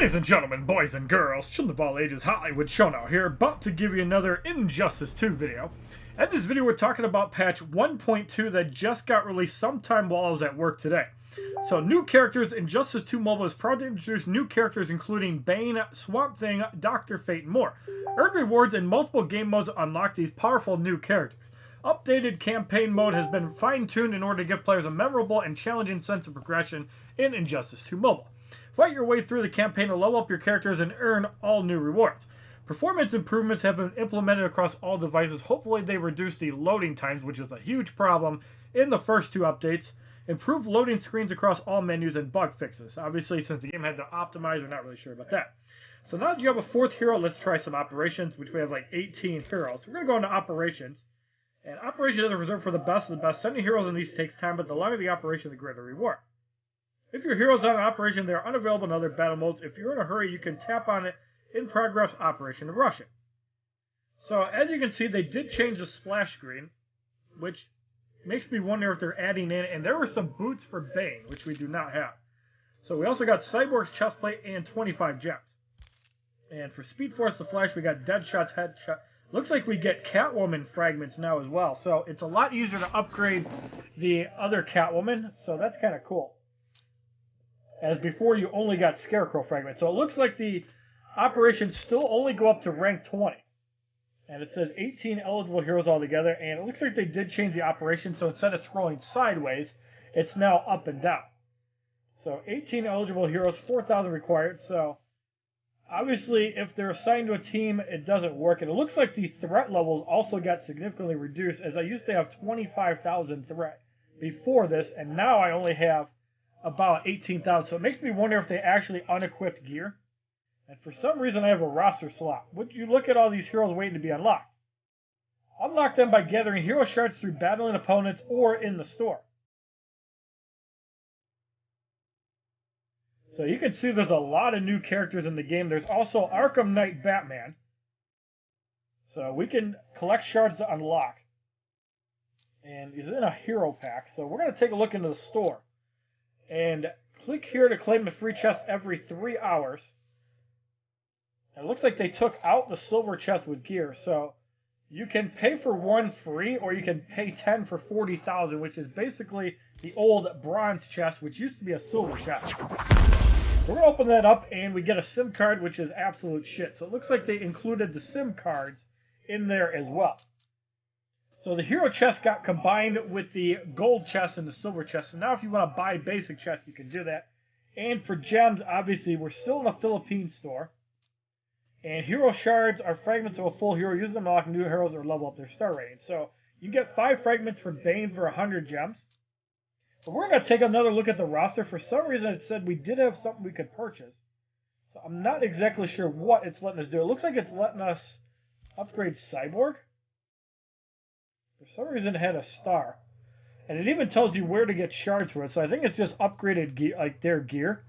Ladies and gentlemen, boys and girls, children of all ages, HollywoodShono here, about to give you another Injustice 2 video. In this video, we're talking about patch 1.2 that just got released sometime while I was at work today. So, new characters. Injustice 2 Mobile is proud to introduce new characters including Bane, Swamp Thing, Dr. Fate, and more. Earn rewards in multiple game modes to unlock these powerful new characters. Updated campaign mode has been fine-tuned in order to give players a memorable and challenging sense of progression in Injustice 2 Mobile. Fight your way through the campaign to level up your characters and earn all new rewards. Performance improvements have been implemented across all devices. Hopefully they reduce the loading times, which was a huge problem in the first two updates. Improved loading screens across all menus and bug fixes. Obviously, since the game had to optimize, we're not really sure about that. So now that you have a fourth hero, let's try some operations, which we have like 18 heroes. We're going to go into operations. And operations are reserved for the best of the best. Sending heroes in these takes time, but the longer the operation, the greater reward. If your hero's on an operation, they are unavailable in other battle modes. If you're in a hurry, you can tap on it in progress operation to rush it. So as you can see, they did change the splash screen, which makes me wonder if they're adding in, and there were some boots for Bane, which we do not have. So we also got Cyborg's chestplate and 25 gems. And for Speed Force the Flash, we got Deadshot's headshot. Looks like we get Catwoman fragments now as well. So it's a lot easier to upgrade the other Catwoman, so that's kind of cool. As before, you only got Scarecrow fragments. So it looks like the operations still only go up to rank 20. And it says 18 eligible heroes altogether. And it looks like they did change the operation. So instead of scrolling sideways, it's now up and down. So 18 eligible heroes, 4,000 required. So obviously, if they're assigned to a team, it doesn't work. And it looks like the threat levels also got significantly reduced, as I used to have 25,000 threat before this. And now I only have about 18,000. So it makes me wonder if they actually unequipped gear. And for some reason I have a roster slot. Would you look at all these heroes waiting to be unlocked? Unlock them by gathering hero shards through battling opponents or in the store. So you can see there's a lot of new characters in the game. There's also Arkham Knight Batman. So we can collect shards to unlock. And he's in a hero pack. So we're going to take a look into the store. And click here to claim the free chest every 3 hours. It looks like they took out the silver chest with gear. So you can pay for one free, or you can pay 10 for 40,000, which is basically the old bronze chest, which used to be a silver chest. So we're going to open that up, and we get a SIM card, which is absolute shit. So it looks like they included the SIM cards in there as well. So the hero chest got combined with the gold chest and the silver chest. And now if you want to buy basic chests, you can do that. And for gems, obviously, we're still in a Philippine store. And hero shards are fragments of a full hero. Use them to unlock new heroes or level up their star rating. So you get 5 fragments for Bane for 100 gems. But we're going to take another look at the roster. For some reason, it said we did have something we could purchase. So I'm not exactly sure what it's letting us do. It looks like it's letting us upgrade Cyborg. For some reason, it had a star. And it even tells you where to get shards for it. So I think it's just upgraded gear, like their gear.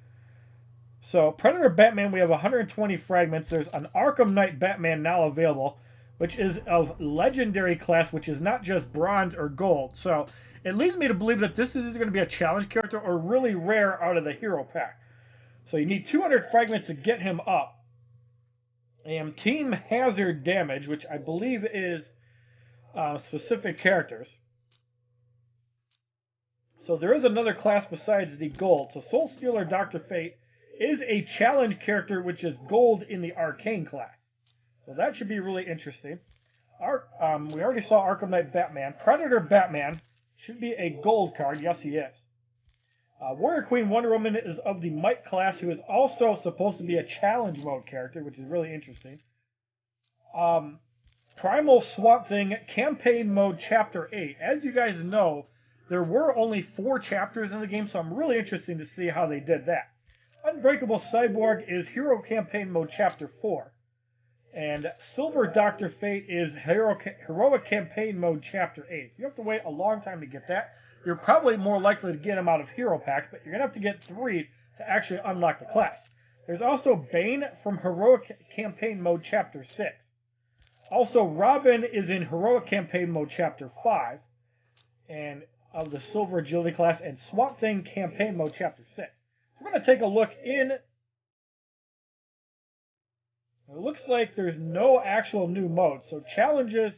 So Predator Batman, we have 120 fragments. There's an Arkham Knight Batman now available, which is of legendary class, which is not just bronze or gold. So it leads me to believe that this is either going to be a challenge character or really rare out of the hero pack. So you need 200 fragments to get him up. And Team Hazard Damage, which I believe is specific characters. So there is another class besides the gold. So Soul Stealer Dr. Fate is a challenge character, which is gold in the Arcane class. So that should be really interesting. We already saw Arkham Knight Batman. Predator Batman should be a gold card. Yes, he is. Warrior Queen Wonder Woman is of the Might class, who is also supposed to be a challenge mode character, which is really interesting. Primal Swamp Thing Campaign Mode Chapter 8. As you guys know, there were only 4 chapters in the game, so I'm really interested to see how they did that. Unbreakable Cyborg is Hero Campaign Mode Chapter 4. And Silver Dr. Fate is Heroic Campaign Mode Chapter 8. You have to wait a long time to get that. You're probably more likely to get them out of hero packs, but you're going to have to get 3 to actually unlock the class. There's also Bane from Heroic Campaign Mode Chapter 6. Also, Robin is in Heroic Campaign Mode Chapter 5, and of the Silver Agility class, and Swamp Thing Campaign Mode Chapter 6. We're going to take a look in It looks like there's no actual new mode. So challenges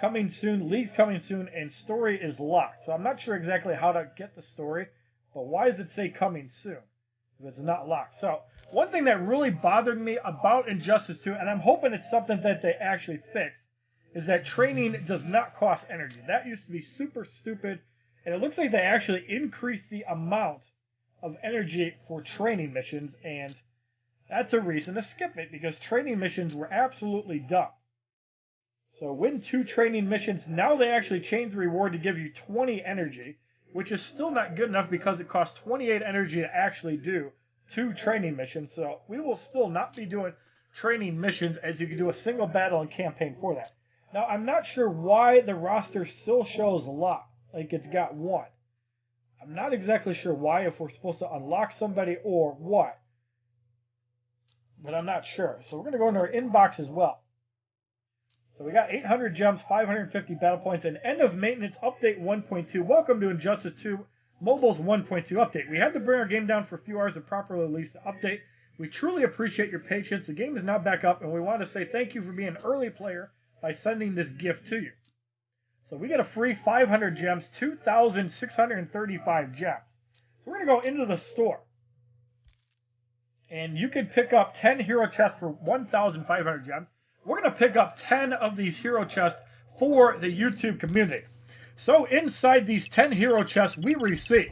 coming soon, leagues coming soon, and story is locked. So I'm not sure exactly how to get the story, but why does it say coming soon if it's not locked? So one thing that really bothered me about Injustice 2, and I'm hoping it's something that they actually fix, is that training does not cost energy. That used to be super stupid, and it looks like they actually increased the amount of energy for training missions, and that's a reason to skip it, because training missions were absolutely dumb. So win 2 training missions. Now they actually changed the reward to give you 20 energy, which is still not good enough because it costs 28 energy to actually do 2 training missions. So we will still not be doing training missions, as you can do a single battle and campaign for that. Now I'm not sure why the roster still shows locked, like it's got 1. I'm not exactly sure why, if we're supposed to unlock somebody or what, but I'm not sure. So we're going to go into our inbox as well. So we got 800 gems, 550 battle points, and end of maintenance update 1.2. Welcome to Injustice 2 Mobile's 1.2 update. We had to bring our game down for a few hours to properly release the update. We truly appreciate your patience. The game is now back up, and we want to say thank you for being an early player by sending this gift to you. So we get a free 500 gems, 2,635 gems. So we're going to go into the store. And you can pick up 10 hero chests for 1,500 gems. We're going to pick up 10 of these hero chests for the YouTube community. So inside these 10 hero chests, we receive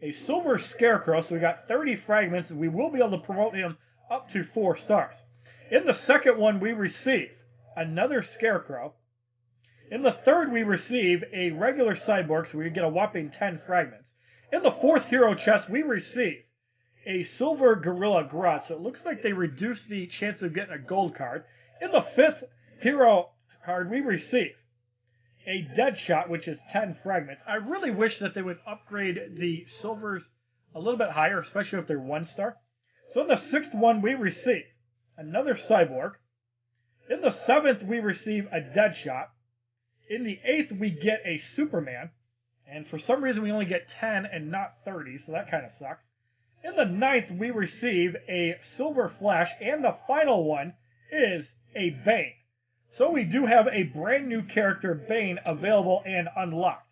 a silver Scarecrow. So we got 30 fragments, and we will be able to promote him up to 4 stars. In the second one, we receive another Scarecrow. In the third, we receive a regular cyborg, so we get a whopping 10 fragments. In the fourth hero chest, we receive a silver Gorilla Grodd, so it looks like they reduced the chance of getting a gold card. In the fifth hero card, we receive a Deadshot, which is 10 fragments. I really wish that they would upgrade the silvers a little bit higher, especially if they're 1 star. So in the sixth one, we receive another cyborg. In the seventh, we receive a Deadshot. In the 8th, we get a Superman, and for some reason we only get 10 and not 30, so that kind of sucks. In the 9th, we receive a Silver Flash, and the final one is a Bane. So we do have a brand new character, Bane, available and unlocked.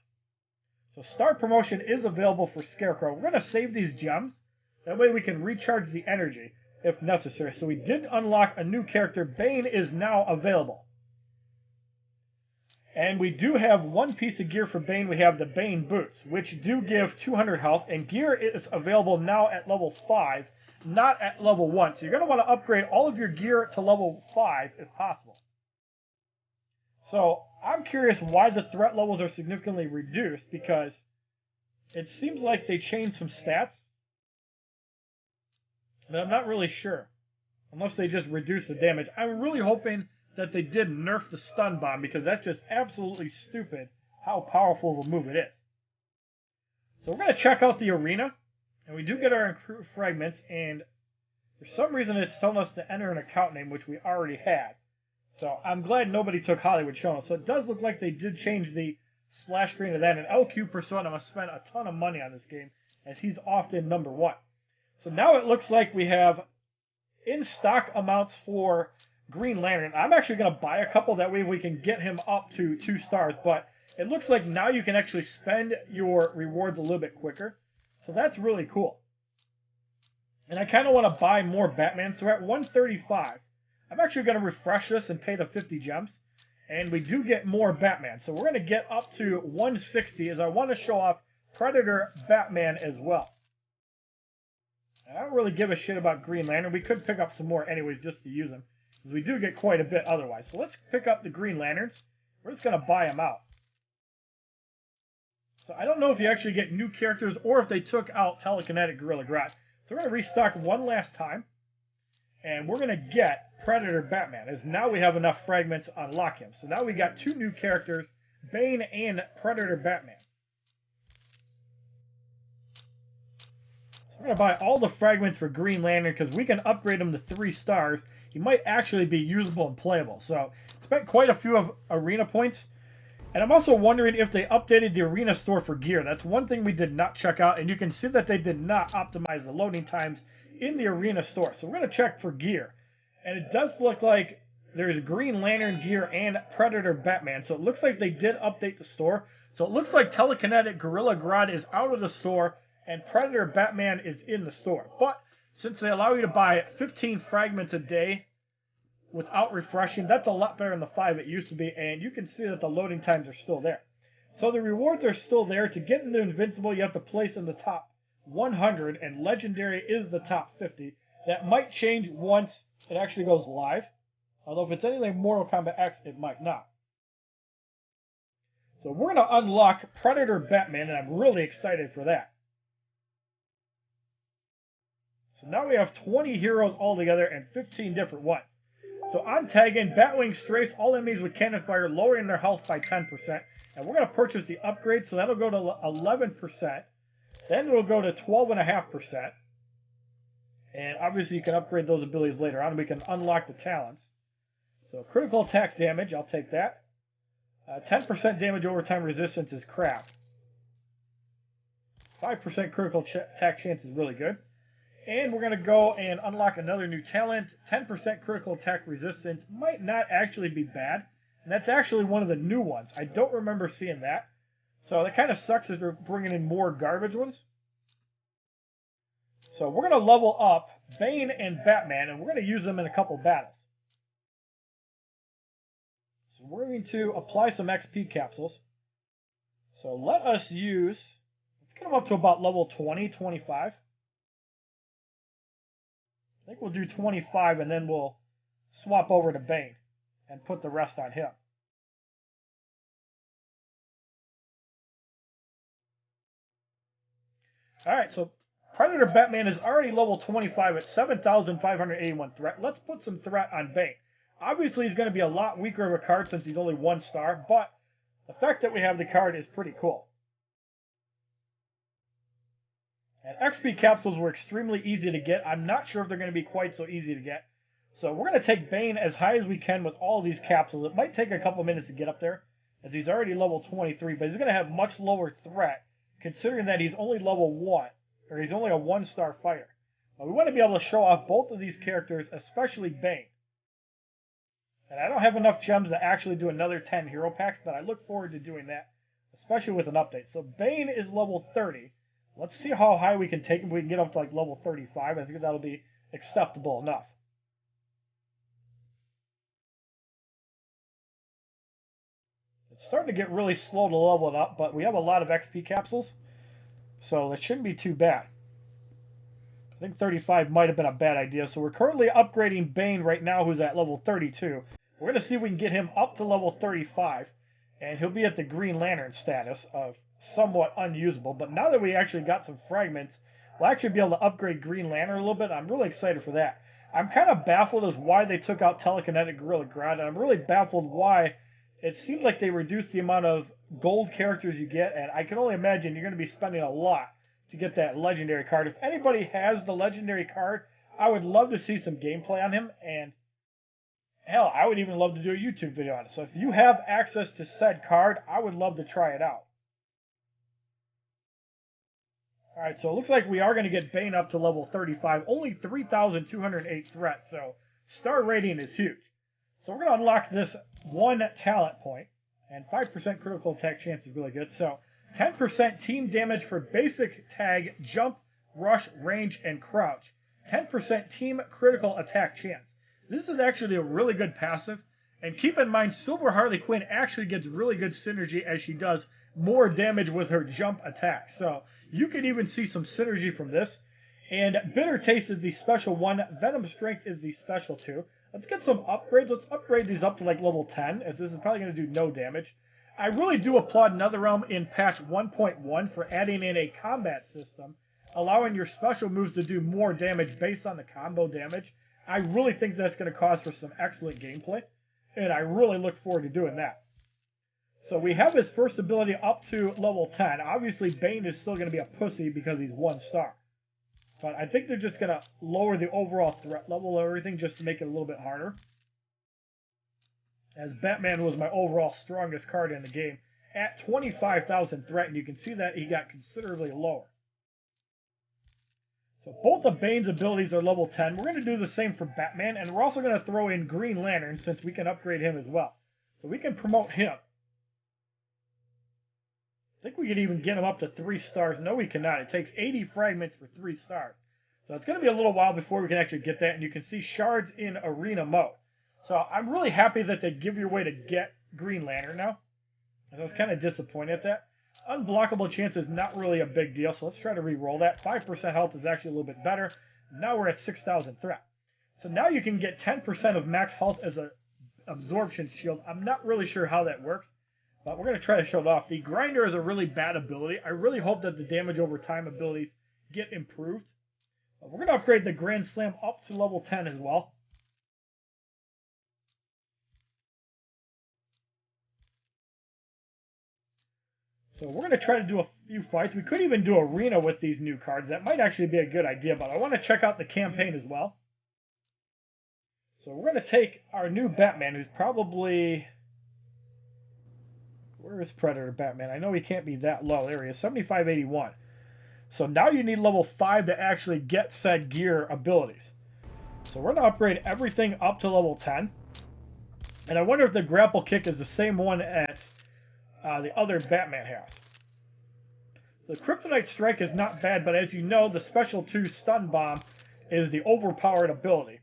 So Star Promotion is available for Scarecrow. We're going to save these gems, that way we can recharge the energy if necessary. So we did unlock a new character. Bane is now available. And we do have 1 piece of gear for Bane. We have the Bane Boots, which do give 200 health. And gear is available now at level 5, not at level 1. So you're going to want to upgrade all of your gear to level 5 if possible. So I'm curious why the threat levels are significantly reduced, because it seems like they changed some stats. But I'm not really sure, unless they just reduced the damage. I'm really hoping that they did nerf the stun bomb, because that's just absolutely stupid how powerful of a move it is. So we're going to check out the arena, and we do get our improved fragments, and for some reason it's telling us to enter an account name, which we already had. So I'm glad nobody took HollywoodShono. So it does look like they did change the splash screen to that, and LQ Persona must spend a ton of money on this game, as he's often number 1. So now it looks like we have in-stock amounts for Green Lantern. I'm actually going to buy a couple, that way we can get him up to 2 stars, but it looks like now you can actually spend your rewards a little bit quicker, so that's really cool. And I kind of want to buy more Batman, so we're at 135. I'm actually going to refresh this and pay the 50 gems, and we do get more Batman, so we're going to get up to 160, as I want to show off Predator Batman as well. I don't really give a shit about Green Lantern. We could pick up some more anyways just to use them, because we do get quite a bit otherwise. So let's pick up the Green Lanterns. We're just going to buy them out. So I don't know if you actually get new characters or if they took out Telekinetic Gorilla Grodd. So we're going to restock one last time. And we're going to get Predator Batman, as now we have enough fragments to unlock him. So now we got 2 new characters, Bane and Predator Batman. We're going to buy all the fragments for Green Lantern, because we can upgrade him to 3 stars. He might actually be usable and playable. So spent quite a few of arena points. And I'm also wondering if they updated the arena store for gear. That's one thing we did not check out, and you can see that they did not optimize the loading times in the arena store. So we're going to check for gear. And it does look like there's Green Lantern gear and Predator Batman. So it looks like they did update the store. So it looks like Telekinetic Gorilla Grodd is out of the store and Predator Batman is in the store. But since they allow you to buy 15 fragments a day without refreshing, that's a lot better than the 5 it used to be, and you can see that the loading times are still there. So the rewards are still there. To get into Invincible, you have to place in the top 100, and Legendary is the top 50. That might change once it actually goes live, although if it's anything like Mortal Kombat X, it might not. So we're going to unlock Predator Batman, and I'm really excited for that. So now we have 20 heroes altogether and 15 different ones. So on tagging, Batwing strays all enemies with cannon fire, lowering their health by 10%. And we're going to purchase the upgrade, so that'll go to 11%. Then it'll go to 12.5%. And obviously you can upgrade those abilities later on. We can unlock the talents. So critical attack damage, I'll take that. 10% damage over time resistance is crap. 5% critical attack chance is really good. And we're going to go and unlock another new talent. 10% critical attack resistance might not actually be bad. And that's actually one of the new ones. I don't remember seeing that. So that kind of sucks that they're bringing in more garbage ones. So we're going to level up Bane and Batman, and we're going to use them in a couple battles. So we're going to apply some XP capsules. So let us use, let's get them up to about level 20, 25. I think we'll do 25 and then we'll swap over to Bane and put the rest on him. Alright, so Predator Batman is already level 25 at 7,581 threat. Let's put some threat on Bane. Obviously, he's going to be a lot weaker of a card since he's only 1 star, but the fact that we have the card is pretty cool. And XP capsules were extremely easy to get. I'm not sure if they're going to be quite so easy to get. So we're going to take Bane as high as we can with all these capsules. It might take a couple minutes to get up there, as he's already level 23, but he's going to have much lower threat, considering that he's only level 1, or he's only a 1-star fighter. Now, we want to be able to show off both of these characters, especially Bane. And I don't have enough gems to actually do another 10 hero packs, but I look forward to doing that, especially with an update. So Bane is level 30. Let's see how high we can take him. We can get up to like level 35. I think that'll be acceptable enough. It's starting to get really slow to level it up, but we have a lot of XP capsules, so that shouldn't be too bad. I think 35 might have been a bad idea, so we're currently upgrading Bane right now, who's at level 32. We're going to see if we can get him up to level 35, and he'll be at the Green Lantern status of somewhat unusable. But now that we actually got some fragments, we'll actually be able to upgrade Green Lantern a little bit. I'm really excited for that. I'm kind of baffled as why they took out Telekinetic Gorilla Grodd, and I'm really baffled why it seems like they reduced the amount of gold characters you get, and I can only imagine you're going to be spending a lot to get that legendary card. If anybody has the legendary card, I would love to see some gameplay on him, and hell, I would even love to do a YouTube video on it. So if you have access to said card, I would love to try it out. Alright, so it looks like we are going to get Bane up to level 35. Only 3,208 threat, so star rating is huge. So we're going to unlock this 1 talent point, and 5% critical attack chance is really good. So 10% team damage for basic tag, jump, rush, range, and crouch. 10% team critical attack chance. This is actually a really good passive. And keep in mind, Silver Harley Quinn actually gets really good synergy as she does more damage with her jump attack. So you could even see some synergy from this. And Bitter Taste is the special 1. Venom Strength is the special 2. Let's get some upgrades. Let's upgrade these up to like level 10, as this is probably going to do no damage. I really do applaud NetherRealm in patch 1.1 for adding in a combat system, allowing your special moves to do more damage based on the combo damage. I really think that's going to cause for some excellent gameplay, and I really look forward to doing that. So we have his first ability up to level 10. Obviously, Bane is still going to be a pussy because he's 1 star. But I think they're just going to lower the overall threat level of everything just to make it a little bit harder. as Batman was my overall strongest card in the game at 25,000 threat, and you can see that he got considerably lower. So both of Bane's abilities are level 10. We're going to do the same for Batman, and we're also going to throw in Green Lantern since we can upgrade him as well. So we can promote him. I think we could even get him up to 3 stars. No, we cannot. It takes 80 fragments for 3 stars. So it's going to be a little while before we can actually get that, and you can see shards in arena mode. So I'm really happy that they give you a way to get Green Lantern now. I was kind of disappointed at that. Unblockable chance is not really a big deal, so let's try to re-roll that. 5% health is actually a little bit better. Now we're at 6,000 threat. So now you can get 10% of max health as an absorption shield. I'm not really sure how that works, but we're going to try to show it off. The Grinder is a really bad ability. I really hope that the damage over time abilities get improved. But we're going to upgrade the Grand Slam up to level 10 as well. So we're going to try to do a few fights. We could even do arena with these new cards. That might actually be a good idea, but I want to check out the campaign as well. So we're going to take our new Batman, who's probably... Where is Predator Batman? I know he can't be that low. There he is, 7581. So now you need level 5 to actually get said gear abilities. So we're going to upgrade everything up to level 10. And I wonder if the grapple kick is the same one at the other Batman has. The Kryptonite Strike is not bad, but as you know, the Special 2 Stun Bomb is the overpowered ability.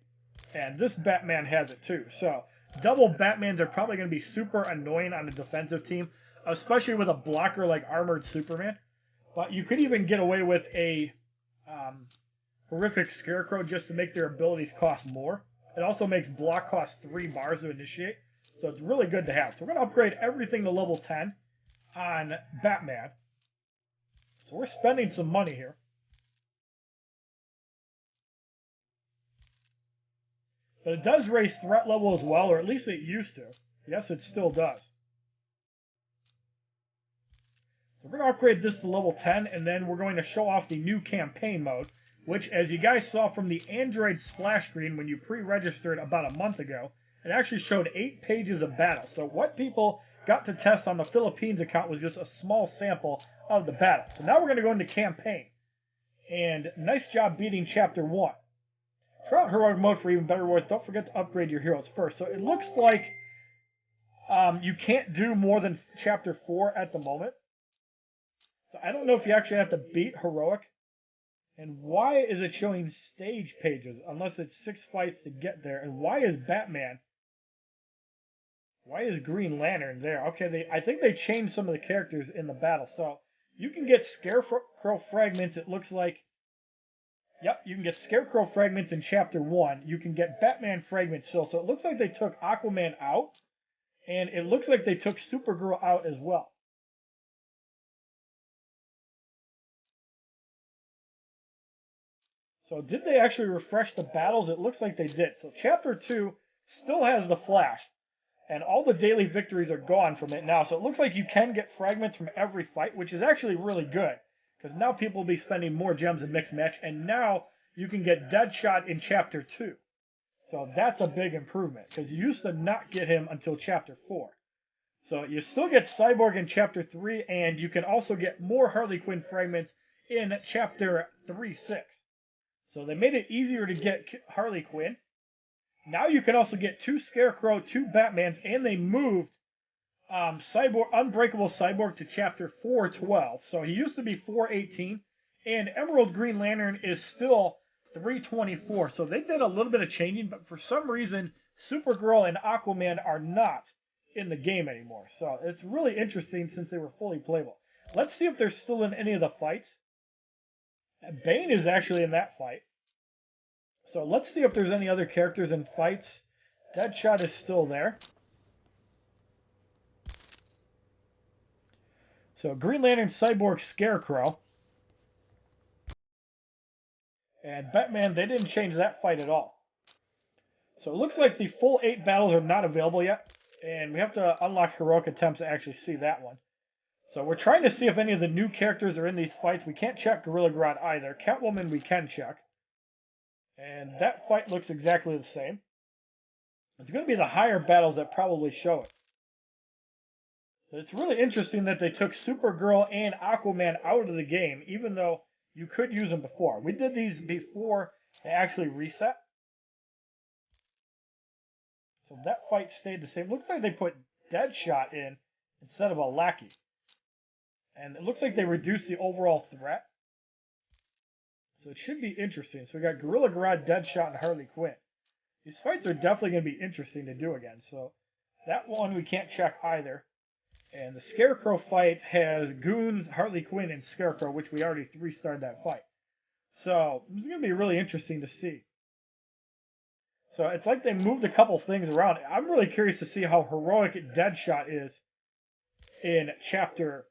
And this Batman has it too. So double Batmans are probably going to be super annoying on the defensive team, especially with a blocker like Armored Superman. But you could even get away with a horrific Scarecrow just to make their abilities cost more. It also makes block cost 3 bars to initiate. So it's really good to have. So we're going to upgrade everything to level 10 on Batman. So we're spending some money here. But it does raise threat level as well, or at least it used to. Yes, it still does. So we're going to upgrade this to level 10, and then we're going to show off the new campaign mode, which, as you guys saw from the Android splash screen when you pre-registered about a month ago, it actually showed 8 pages of battle. So what people got to test on the Philippines account was just a small sample of the battle. So now we're going to go into campaign. And nice job beating Chapter 1. Try out Heroic Mode for even better rewards. Don't forget to upgrade your heroes first. So it looks like you can't do more than Chapter 4 at the moment. So I don't know if you actually have to beat Heroic. And why is it showing stage pages unless it's 6 fights to get there? And why is Batman... Why is Green Lantern there? Okay, I think they changed some of the characters in the battle. So you can get Scarecrow fragments, it looks like. Yep, you can get Scarecrow fragments in Chapter 1. You can get Batman fragments still. So it looks like they took Aquaman out. And it looks like they took Supergirl out as well. So did they actually refresh the battles? It looks like they did. So Chapter 2 still has the Flash. And all the daily victories are gone from it now. So it looks like you can get fragments from every fight, which is actually really good. Because now people will be spending more gems in mixed match. And now you can get Deadshot in Chapter 2. So that's a big improvement. Because you used to not get him until Chapter 4. So you still get Cyborg in Chapter 3. And you can also get more Harley Quinn fragments in Chapter 3-6. So they made it easier to get Harley Quinn. Now you can also get 2 Scarecrow, 2 Batmans, and they moved Unbreakable Cyborg to Chapter 412. So he used to be 418, and Emerald Green Lantern is still 324. So they did a little bit of changing, but for some reason, Supergirl and Aquaman are not in the game anymore. So it's really interesting since they were fully playable. Let's see if they're still in any of the fights. Bane is actually in that fight. So let's see if there's any other characters in fights. Deadshot is still there. So Green Lantern, Cyborg, Scarecrow. And Batman, they didn't change that fight at all. So it looks like the full 8 battles are not available yet. And we have to unlock heroic attempts to actually see that one. So we're trying to see if any of the new characters are in these fights. We can't check Gorilla Grodd either. Catwoman we can check. And that fight looks exactly the same. It's going to be the higher battles that probably show it. It's really interesting that they took Supergirl and Aquaman out of the game, even though you could use them before. We did these before they actually reset. So that fight stayed the same. Looks like they put Deadshot in instead of a lackey. And it looks like they reduced the overall threat. So it should be interesting. So we got Gorilla Grodd, Deadshot, and Harley Quinn. These fights are definitely going to be interesting to do again. So that one we can't check either. And the Scarecrow fight has Goons, Harley Quinn, and Scarecrow, which we already 3-starred that fight. So it's going to be really interesting to see. So it's like they moved a couple things around. I'm really curious to see how heroic Deadshot is in Chapter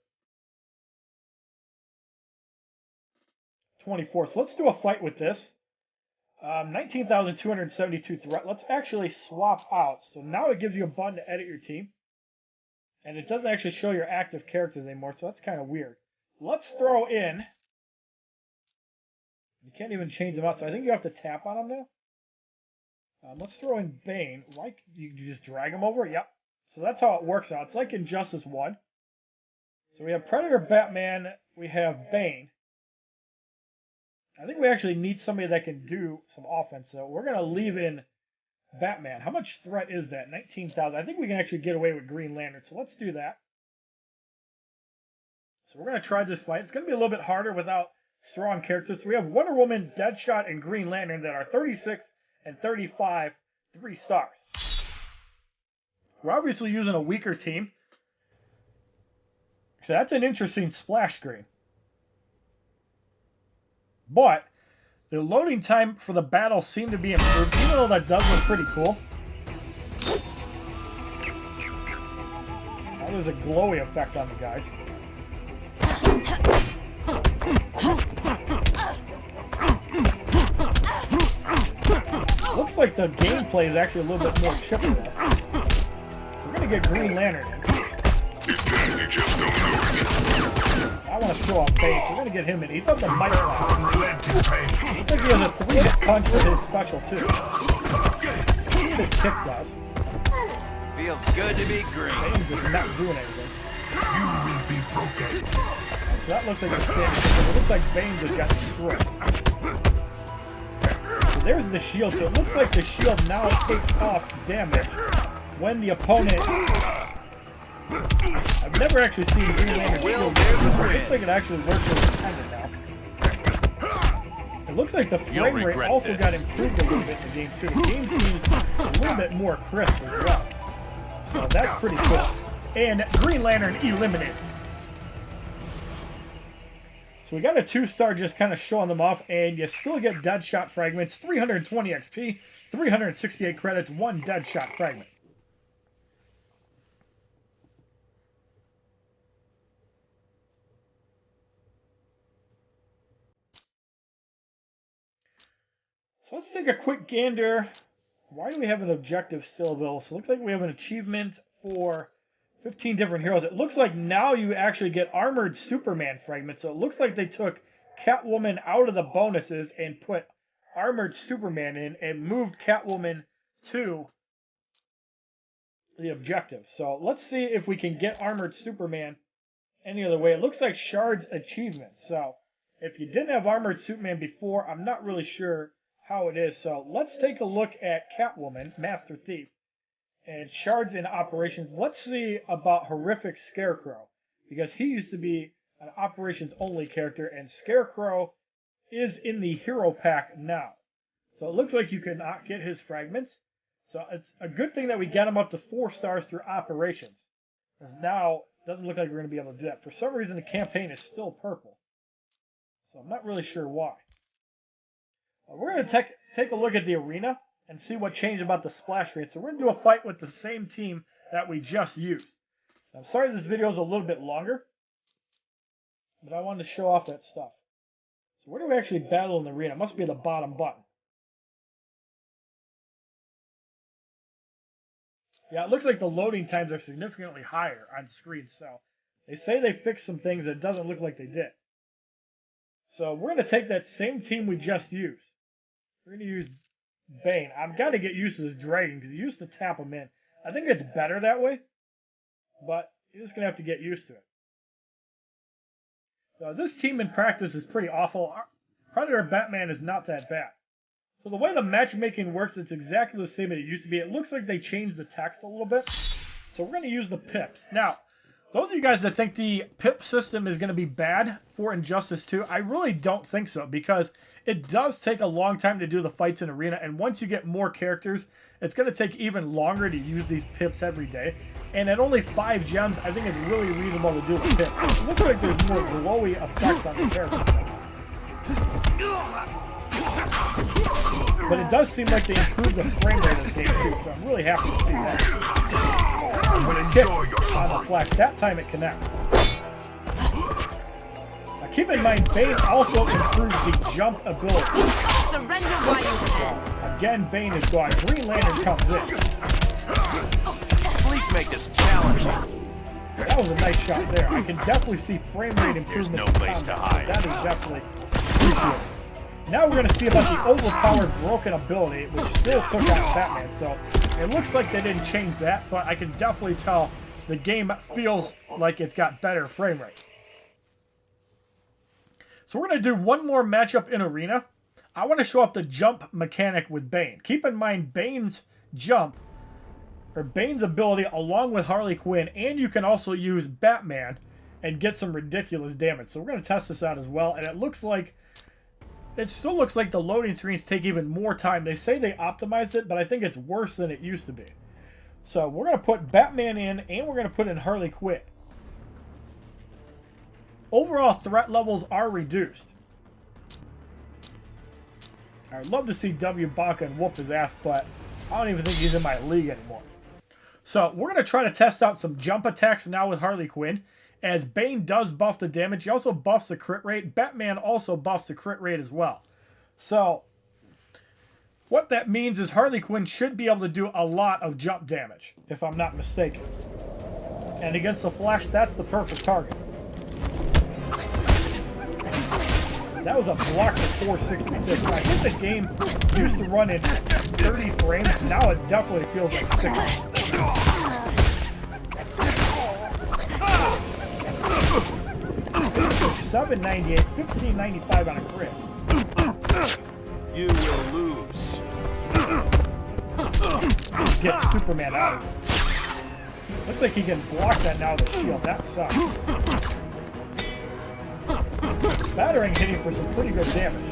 24. So let's do a fight with this. 19,272 threat. Let's actually swap out. So now it gives you a button to edit your team. And it doesn't actually show your active characters anymore, so that's kind of weird. Let's throw in... You can't even change them out, so I think you have to tap on them now. Let's throw in Bane. Why you just drag him over? Yep. So that's how it works out. It's like Injustice 1. So we have Predator, Batman, we have Bane. I think we actually need somebody that can do some offense, so we're going to leave in Batman. How much threat is that? 19,000. I think we can actually get away with Green Lantern, so let's do that. So we're going to try this fight. It's going to be a little bit harder without strong characters. So we have Wonder Woman, Deadshot, and Green Lantern that are 36 and 35, 3 stars. We're obviously using a weaker team. So that's an interesting splash screen. But the loading time for the battle seemed to be improved, even though that does look pretty cool. Now there's a glowy effect on the guys. Looks like the gameplay is actually a little bit more chippy there. So we're going to get Green Lantern in. I want to throw out Bane, so we're going to get him in. He's up the mic line. Looks like he has a 3-hit punch with his special, too. Let's see what his kick does. Feels good to be green. Bane's just not doing anything. You will be broken. So that looks like a standing. It looks like Bane just got destroyed. So there's the shield. So it looks like the shield now takes off damage when the opponent... I've never actually seen Green Lantern shield. So it looks like it actually works as intended now. It looks like the frame rate also got improved a little bit in the game too. The game seems a little bit more crisp as well. So that's pretty cool. And Green Lantern eliminated. So we got a 2-star just kind of showing them off, and you still get Deadshot fragments, 320 XP, 368 credits, 1 Deadshot fragment. So let's take a quick gander. Why do we have an objective still available? So it looks like we have an achievement for 15 different heroes. It looks like now you actually get Armored Superman fragments. So it looks like they took Catwoman out of the bonuses and put Armored Superman in and moved Catwoman to the objective. So let's see if we can get Armored Superman any other way. It looks like Shard's achievement. So if you didn't have Armored Superman before, I'm not really sure how it is. So let's take a look at Catwoman, Master Thief, and Shards in operations. Let's see about Horrific Scarecrow, because he used to be an operations only character, and Scarecrow is in the hero pack now. So it looks like you can get his fragments. So it's a good thing that we get him up to 4 stars through operations. Now it doesn't look like we're going to be able to do that. For some reason the campaign is still purple. So I'm not really sure why. We're going to take a look at the arena and see what changed about the splash screen. So we're going to do a fight with the same team that we just used. I'm sorry this video is a little bit longer, but I wanted to show off that stuff. So where do we actually battle in the arena? It must be the bottom button. Yeah, it looks like the loading times are significantly higher on screen. So they say they fixed some things that it doesn't look like they did. So we're going to take that same team we just used. We're going to use Bane. I've got to get used to this dragon because you used to tap him in. I think it's better that way, but you're just going to have to get used to it. So this team in practice is pretty awful. Predator Batman is not that bad. So the way the matchmaking works, it's exactly the same as it used to be. It looks like they changed the text a little bit. So we're going to use the pips. Now, those of you guys that think the pip system is going to be bad for Injustice 2, I really don't think so, because it does take a long time to do the fights in Arena, and once you get more characters, it's going to take even longer to use these pips every day. And at only 5 gems, I think it's really reasonable to do the pips. It looks like there's more glowy effects on the characters. But it does seem like they improved the frame rate of the game too, so I'm really happy to see that. When it kicks on the flash, that time it connects. Now keep in mind, Bane also improves the jump ability. Surrender while you can. Again, Bane is gone. Green Lantern comes in. Please make this challenging. That was a nice shot there. I can definitely see frame rate improvement. There's no place to hide. That is definitely appreciated. Now we're going to see about the overpowered broken ability, which still took out Batman. So it looks like they didn't change that, but I can definitely tell the game feels like it's got better frame rate. So we're going to do one more matchup in Arena. I want to show off the jump mechanic with Bane. Keep in mind Bane's jump, or Bane's ability along with Harley Quinn, and you can also use Batman and get some ridiculous damage. So we're going to test this out as well, and it still looks like the loading screens take even more time. They say they optimized it, but I think it's worse than it used to be. So we're going to put Batman in, and we're going to put in Harley Quinn. Overall threat levels are reduced. I'd love to see W. Baca and whoop his ass, but I don't even think he's in my league anymore. So we're going to try to test out some jump attacks now with Harley Quinn. As Bane does buff the damage, he also buffs the crit rate. Batman also buffs the crit rate as well. So what that means is Harley Quinn should be able to do a lot of jump damage, if I'm not mistaken. And against the Flash, that's the perfect target. That was a block for 466. I think the game used to run in 30 frames. Now it definitely feels like 60. 798, 1595 on a crit. You will lose. Get Superman out of it. Looks like he can block that now with a shield. That sucks. Battering hitting for some pretty good damage.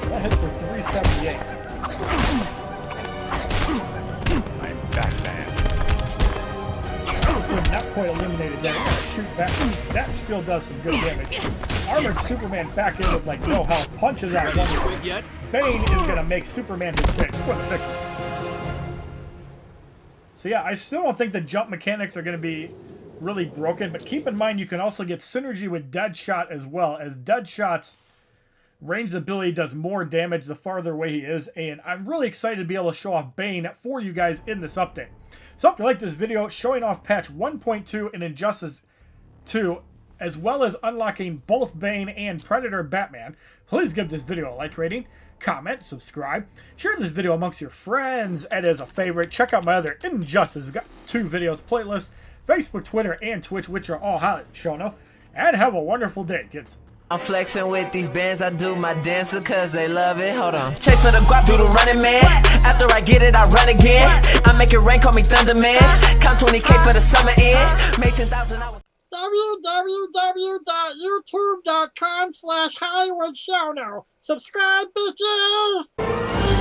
That hits for 378. I'm Batman. Not quite eliminated that. Shoot back. That still does some good damage. Armored Superman back in with like no health. Punches out one. Bane is going to make Superman his bitch. What a victory. So yeah, I still don't think the jump mechanics are going to be really broken, but keep in mind you can also get synergy with Deadshot as well, as Deadshot's ranged ability does more damage the farther away he is, and I'm really excited to be able to show off Bane for you guys in this update. So if you like this video showing off patch 1.2 in Injustice 2, as well as unlocking both Bane and Predator Batman, please give this video a like rating, comment, subscribe, share this video amongst your friends, and as a favorite, check out my other Injustice 2 videos playlist, Facebook, Twitter, and Twitch, which are all HollywoodShono, and have a wonderful day, kids. I'm flexing with these bands, I do my dance because they love it. Hold on. Chase for the guap, do the running man. After I get it, I run again. I make it rain, call me Thunder Man. Count 20K for the summer end. Make 10,000 hours. www.youtube.com/HollywoodShono. Subscribe, bitches!